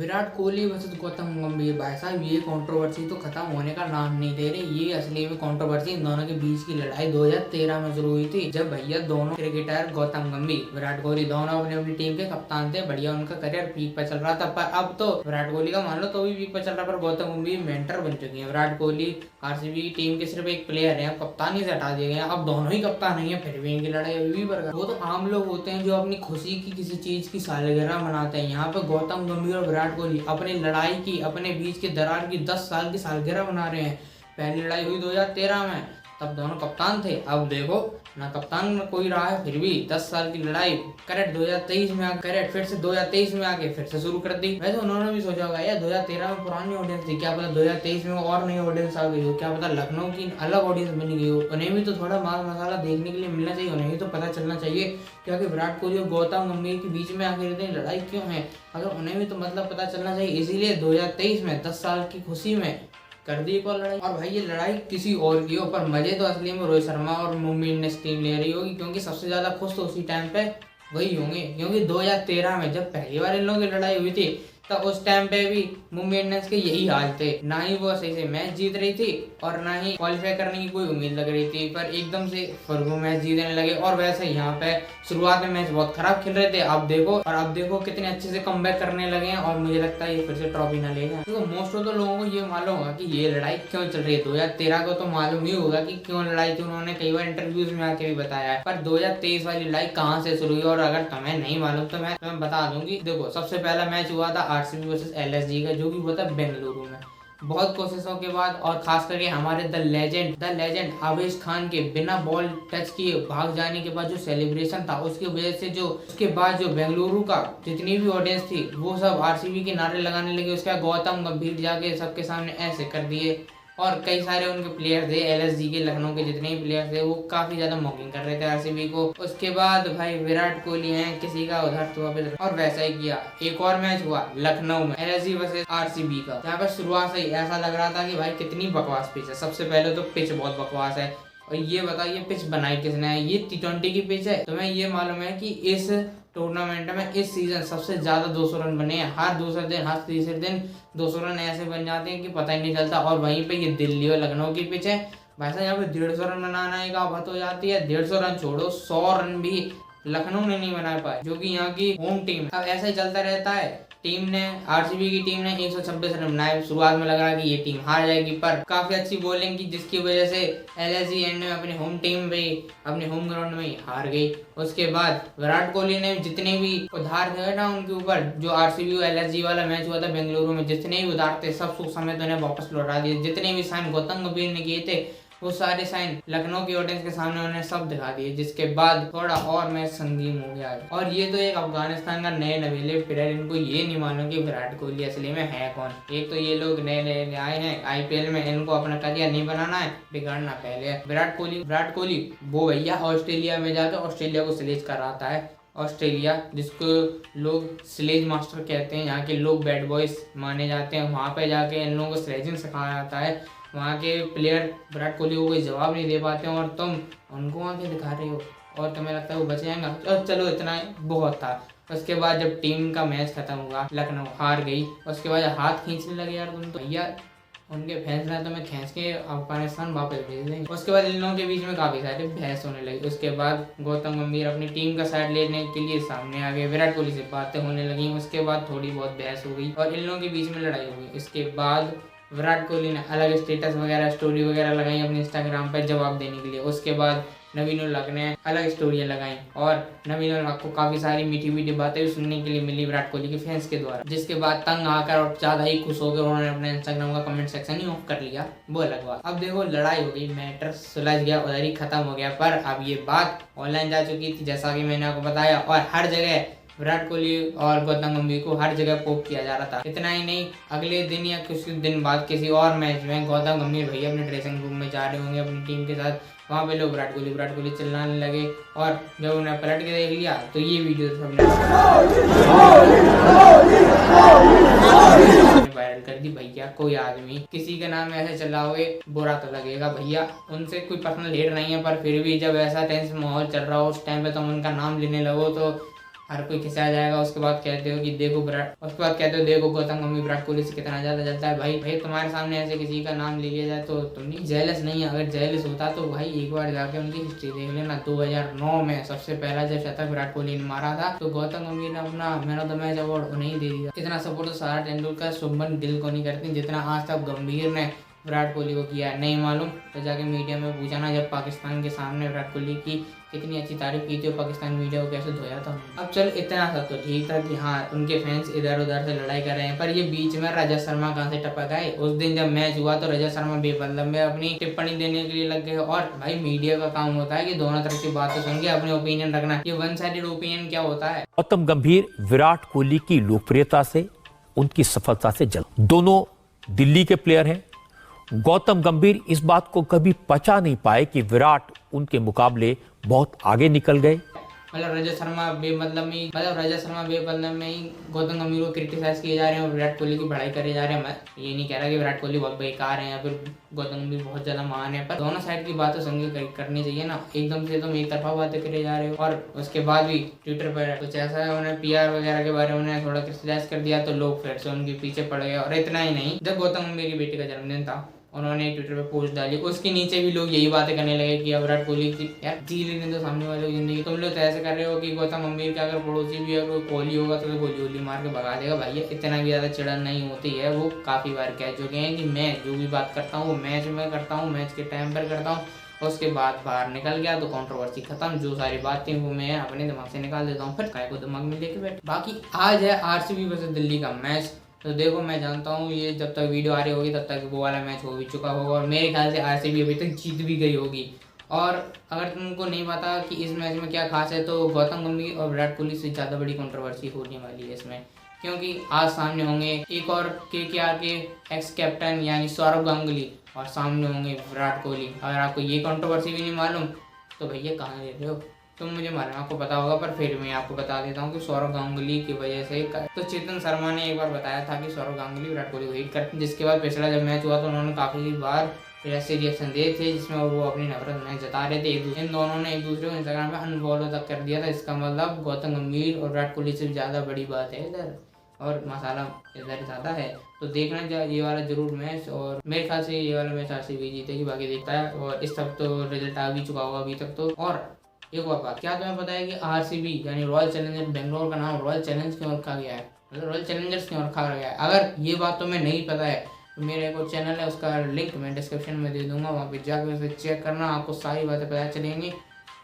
Virat Kohli versus Gautam गंभीर। भाई साहब ये कंट्रोवर्सी तो खत्म होने का नाम नहीं दे रही। ये असली में कंट्रोवर्सी इन दोनों के बीच की लड़ाई 2013 में शुरू हुई थी, जब भैया दोनों क्रिकेटर गौतम गंभीर विराट कोहली दोनों अपनी अपनी टीम के कप्तान थे। बढ़िया उनका करियर पीक पर चल रहा था, पर अब तो विराट कोहली का मान लो तो भी पीक पर चल रहा, पर गौतम गंभीर मेंटर बन चुकी है। विराट कोहली आरसीबी की टीम के सिर्फ एक प्लेयर है, कप्तानी से हटा दिए गए, अब दोनों ही कप्तान नहीं है, फिर भी इनकी लड़ाई अभी भी बरकरार। वो तो आम लोग होते हैं जो अपनी खुशी की किसी चीज की सालगिरह मनाते हैं। यहाँ पे गौतम गंभीर और विराट कोहली अपनी लड़ाई की, अपने बीच के दरार की 10 साल की सालगिरह मना रहे हैं। पहली लड़ाई हुई 2013 में, तब दोनों कप्तान थे। अब देखो ना कप्तान में कोई रहा है, फिर भी 10 साल की लड़ाई करेक्ट 2023 में करेक्ट फिर से 2023 में आके फिर से शुरू कर दी। वैसे उन्होंने भी सोचा होगा यार 2013 में पुरानी ऑडियंस थी, क्या पता 2023 में और नई ऑडियंस आ गई हो, क्या पता लखनऊ की अलग ऑडियंस बनी गई हो। उन्हें भी तो थोड़ा माल मसाला देखने के लिए मिलना चाहिए, उन्हें भी तो पता चलना चाहिए क्योंकि विराट कोहली और गौतम गंभीर के बीच में आखिर इतनी लड़ाई क्यों है। अगर उन्हें भी तो मतलब पता चलना चाहिए, इसीलिए 2023 में 10 साल की खुशी में कर दी एक और लड़ाई। और भाई ये लड़ाई किसी और की हो, पर मजे तो असली में रोहित शर्मा और मुंबई इंडियंस टीम ले रही होगी, क्योंकि सबसे ज्यादा खुश तो उसी टाइम पे वही होंगे। क्योंकि 2013 में जब पहली बार इन लोगों की लड़ाई हुई थी, तो उस टाइम पे भी मुंबई इंडियंस के यही हाल थे, ना ही वो सही से मैच जीत रही थी और ना ही क्वालिफाई करने की कोई उम्मीद लग रही थी, पर एकदम से फिर वो मैच जीतने लगे। और वैसे यहाँ पे शुरुआत में मैच बहुत खराब खेल रहे थे, अब देखो कितने अच्छे से कमबैक करने लगे हैं, और मुझे लगता है ये फिर से ट्रॉफी ना ले जाए। तो मोस्ट ऑफ द लोगों को ये मालूम होगा कि ये लड़ाई क्यों चल रही है। 2013 को तो मालूम ही होगा कि क्यों लड़ाई थी, उन्होंने कई बार इंटरव्यूज में आके भी बताया है, पर 2023 वाली लड़ाई कहाँ से शुरू हुई और अगर तुम्हें नहीं मालूम तो मैं तुम्हें बता दूंगी। देखो सबसे पहला मैच हुआ था आरसीबी वर्सेस एलएसजी का, जो कि हुआ था बेंगलुरु में। बहुत कोशिशों के बाद और खास करके हमारे द लेजेंड आवेश खान के बिना बॉल टच किए भाग जाने के बाद जो सेलिब्रेशन था, उसकी वजह से जो उसके बाद जो बेंगलुरु का जितनी भी ऑडियंस थी वो सब आरसीबी के नारे लगाने लगे। उसके बाद गौतम गंभीर जाके सबके सामने ऐसे कर दिए, और कई सारे उनके प्लेयर थे एलएसजी के, लखनऊ के जितने भी प्लेयर थे वो काफी ज्यादा मॉकिंग कर रहे थे आरसीबी को। उसके बाद भाई विराट कोहली हैं, किसी का उधर तो वापस, और वैसा ही किया। एक और मैच हुआ लखनऊ में एलएसजी वर्सेस आरसीबी का, जहाँ पर शुरुआत से ही ऐसा लग रहा था कि भाई कितनी बकवास पिच है। सबसे पहले तो पिच बहुत बकवास है, और ये बताइए पिच बनाई किसने है? ये T20 की पिच है। तुम्हें ये मालूम है कि इस टूर्नामेंट में इस सीजन सबसे ज्यादा 200 रन बने हैं, हर दूसरे दिन हर तीसरे दिन 200 रन ऐसे बन जाते हैं कि पता ही नहीं चलता। और वहीं पे ये दिल्ली और लखनऊ की पिच है, भाई साहब यहाँ पे 150 रन बनाना एक आफत हो जाती है। 150 रन छोड़ो, 100 रन भी लखनऊ ने नहीं बना पाए, जो कि यहाँ की होम टीम। अब ऐसा ही चलता रहता है। आरसीबी की टीम ने 126 रन बनाए। शुरुआत में लगा कि ये टीम हार जाएगी, पर काफी अच्छी बॉलिंग की, जिसकी वजह से एलएसजी एंड में अपनी होम टीम में अपने होम ग्राउंड में हार गई। उसके बाद विराट कोहली ने जितने भी उधार थे ना उनके ऊपर, जो आरसीबी और एलएसजी वाला मैच हुआ था बेंगलुरु में, जितने भी उधार थे सब सुख समेत उन्हें वापस लौटा दिए। जितने भी साइन गौतम गंभीर ने किए थे वो सारे साइन लखनऊ की ऑडियंस के सामने उन्हें सब दिखा दिए, जिसके बाद थोड़ा और मैच संगीन हो गया। और ये तो एक अफगानिस्तान का नए नवेले प्लेयर, इनको ये नहीं मालूम कि विराट कोहली असली में है कौन। एक तो ये लोग नए आए हैं आईपीएल में, इनको अपना करियर नहीं बनाना है, बिगाड़ना पहले है। विराट कोहली वो भैया ऑस्ट्रेलिया में जाकर ऑस्ट्रेलिया को सिलेक्ट कराता है। ऑस्ट्रेलिया, जिसको लोग स्लेज मास्टर कहते हैं, यहाँ के लोग बैड बॉयज माने जाते हैं, वहाँ पे जाके इन लोगों को स्लेजिंग सिखाया जाता है। वहाँ के प्लेयर विराट कोहली को कोई जवाब नहीं दे पाते हैं, और तुम उनको आके दिखा रहे हो और तुम्हें लगता है वो बच जाएगा। और चलो इतना बहुत था। उसके बाद जब टीम का मैच खत्म हुआ, लखनऊ हार गई, उसके बाद हाथ खींचने लगे यार तुम तो भैया, उनके फैंस ने तुम्हें खींच के अफगानिस्तान वापस भेज देंगे। उसके बाद इन लोगों के बीच में काफी सारे बहस होने लगी। उसके बाद गौतम गंभीर अपनी टीम का साइड लेने के लिए सामने आ गए, विराट कोहली से बातें होने लगी। उसके बाद थोड़ी बहुत बहस हो गई और इन लोगों के बीच में लड़ाई हो गई। इसके बाद विराट कोहली ने अलग स्टेटस वगैरह स्टोरी वगैरह लगाई अपने इंस्टाग्राम पर जवाब देने के लिए। उसके बाद नवीन उल हक ने अलग स्टोरियां लगाई, और नवीन उल हक को काफी सारी मीठी मीठी बातें भी सुनने के लिए मिली विराट कोहली के फैंस के द्वारा, जिसके बाद तंग आकर और ज्यादा ही खुश होकर उन्होंने अपने इंस्टाग्राम का कमेंट सेक्शन ही ऑफ कर लिया। वो अलग बात। अब देखो लड़ाई हो गई, मैटर सुलझ गया, उधर ही खत्म हो गया, पर अब ये बात ऑनलाइन जा चुकी थी जैसा कि मैंने आपको बताया, और हर जगह विराट कोहली और गौतम गंभीर को हर जगह पोक किया जा रहा था। इतना ही नहीं, अगले दिन या कुछ दिन बाद किसी और मैच में गौतम गंभीर भैया अपने ड्रेसिंग रूम में जा रहे होंगे अपनी टीम के साथ, वहाँ पे लोग विराट कोहली चिल्लाने लगे, और जब उन्हें पलट के देख लिया तो ये वीडियो सबने वायरल कर दी। भैया कोई आदमी किसी के नाम में ऐसे चिल्लाओगे बुरा तो लगेगा भैया, उनसे कोई पर्सनल हेट नहीं है, पर फिर भी जब ऐसा टेंस माहौल चल रहा हो उस टाइम पे तुम उनका नाम लेने लगो तो हर कोई खिंचा जाएगा। उसके बाद कहते हो कि देखो देखो गौतम गंभीर विराट कोहली से कितना ज्यादा जलता है। भाई तुम्हारे सामने ऐसे किसी का नाम ले लिया जाए तो तुम नहीं जेलस नहीं है। अगर जेलस होता तो भाई एक बार जाके उनकी हिस्ट्री देख लेना। 2009 में सबसे पहला जब शतक विराट कोहली ने मारा था तो गौतम गंभीर ने अपना man of the match award उन्हें दे दिया। इतना सपोर्ट तो सारा तेंदुलकर शुभमन गिल को नहीं करती जितना आज तक गंभीर ने विराट कोहली को किया है। नहीं मालूम तो जाके मीडिया में पूछा ना, जब पाकिस्तान के सामने विराट कोहली की कितनी अच्छी तारीफ की थी, पाकिस्तान मीडिया को कैसे धोया था। अब चल इतना सा तो ठीक था कि हाँ उनके फैंस इधर उधर से लड़ाई कर रहे हैं, पर ये बीच में रजत शर्मा कहाँ से टपक आए। उस दिन जब मैच हुआ तो रजत शर्मा बेपल्लब में अपनी टिप्पणी देने के लिए लग गए। और भाई मीडिया का काम होता है कि दोनों तरफ की बातें सुन के अपने ओपिनियन रखना। ये वन साइडेड ओपिनियन क्या होता है। गौतम गंभीर विराट कोहली की लोकप्रियता से, उनकी सफलता से दोनों दिल्ली के प्लेयर हैं। गौतम गंभीर इस बात को कभी पचा नहीं पाए कि विराट उनके मुकाबले बहुत आगे निकल गए। मतलब रजत शर्मा बेपल्लब में ही गौतम गंभीर को क्रिटिसाइज किए जा रहे हैं और विराट कोहली की बढ़ाई करे जा रहे हैं। मैं ये नहीं कह रहा कि विराट कोहली बहुत बेकार है या फिर गौतम गंभीर बहुत ज्यादा महान है, पर दोनों साइड की बातें सुन के करनी चाहिए ना। एकदम से तुम एक तरफा बातें करे जा रहे हो। और उसके बाद भी ट्विटर पर कुछ ऐसा है, उन्हें PR वगैरह के बारे में उन्हें थोड़ा क्रिटिसाइज कर दिया तो लोग फिर से उनके पीछे पड़ गए। और इतना ही नहीं, जब गौतम गंभीर की बेटी का जन्मदिन था उन्होंने ट्विटर पे पोस्ट डाली, उसके नीचे भी लोग यही बातें करने लगे कि अब विराट कोहली की यार जी लेने तो सामने वाले की जिंदगी। तुम लोग तो ऐसे कर रहे हो कि गौतम गंभीर का अगर पड़ोसी भी अगर कोहली होगा तो गोली मार के भगा देगा। भैया इतना भी ज्यादा चिड़न नहीं होती है। वो काफी बार कह चुके हैं कि मैं जो भी बात करता हूँ वो मैच में करता हूँ, मैच के टाइम पर करता हूँ। उसके बाद बाहर निकल गया तो कंट्रोवर्सी खत्म। जो सारी बात थी वो मैं अपने दिमाग से निकाल देता हूँ, फिर काय को दिमाग में लेके बैठ। बाकी आज है RCB वर्सेस दिल्ली का मैच। तो देखो मैं जानता हूँ ये जब तक वीडियो आ रही होगी तब तक वो वाला मैच हो भी चुका होगा और मेरे ख्याल से RCB अभी तक जीत भी गई होगी। और अगर तुमको नहीं पता कि इस मैच में क्या खास है तो गौतम गंभीर और विराट कोहली से ज़्यादा बड़ी कंट्रोवर्सी होने वाली है इसमें, क्योंकि आज सामने होंगे एक और KKR के एक्स कैप्टन यानी सौरव गांगुली और सामने होंगे विराट कोहली। अगर आपको ये कंट्रोवर्सी भी नहीं मालूम तो भैया कहाँ रह रहे हो तुम। मुझे मालूम आपको पता होगा पर फिर मैं आपको बता देता हूँ कि सौरव गांगुली की वजह से तो चेतन शर्मा ने एक बार बताया था कि सौरव गांगुली विराट कोहली को हिट करते, जिसके बाद पिछला जब मैच हुआ तो उन्होंने काफी बार ऐसे रिएक्शन दिए थे जिसमें वो अपनी नफरत में जता रहे थे। इन दोनों ने एक दूसरे को इंस्टाग्राम पे अनफॉलो तक कर दिया था। इसका मतलब गौतम गंभीर और विराट कोहली से ज़्यादा बड़ी बात है इधर और मसाला इधर ज़्यादा है। तो देखना चाहिए ये वाला जरूर मैच और मेरे ख्याल से ये वाला मैच RCB जीतेगी, बाकी देखता है। और इस तक तो रिजल्ट आ भी चुका होगा अभी तक तो। और एक और बात, क्या तुम्हें पता है कि RCB यानी रॉयल चैलेंजर बेंगलोर का नाम रॉयल चैलेंज क्यों रखा गया है, मतलब रॉयल चैलेंजर्स क्यों रखा गया है। अगर ये बात तुम्हें नहीं पता है तो मेरा एक और चैनल है उसका लिंक मैं डिस्क्रिप्शन में दे दूंगा, वहाँ पे जाकर उसे चेक करना, आपको सारी बातें पता चलेंगी।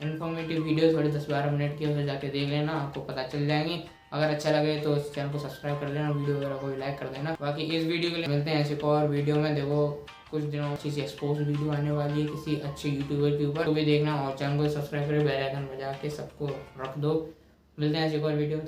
इन्फॉर्मेटिव वीडियो थोड़ी 10-12 मिनट की, उसे जाके देख लेना, आपको पता चल जाएंगी। अगर अच्छा लगे तो इस चैनल को सब्सक्राइब कर लेना, वीडियो वगैरह को भी लाइक कर देना। बाकी इस वीडियो के लिए मिलते हैं ऐसे और वीडियो में। देखो कुछ दिनों अच्छी सी एक्सपोज वीडियो आने वाली है किसी अच्छे यूट्यूबर के ऊपर, तो भी देखना और चैनल को सब्सक्राइब करें, बेल आइकन बजा के सबको रख दो। मिलते हैं ऐसे और वीडियो में।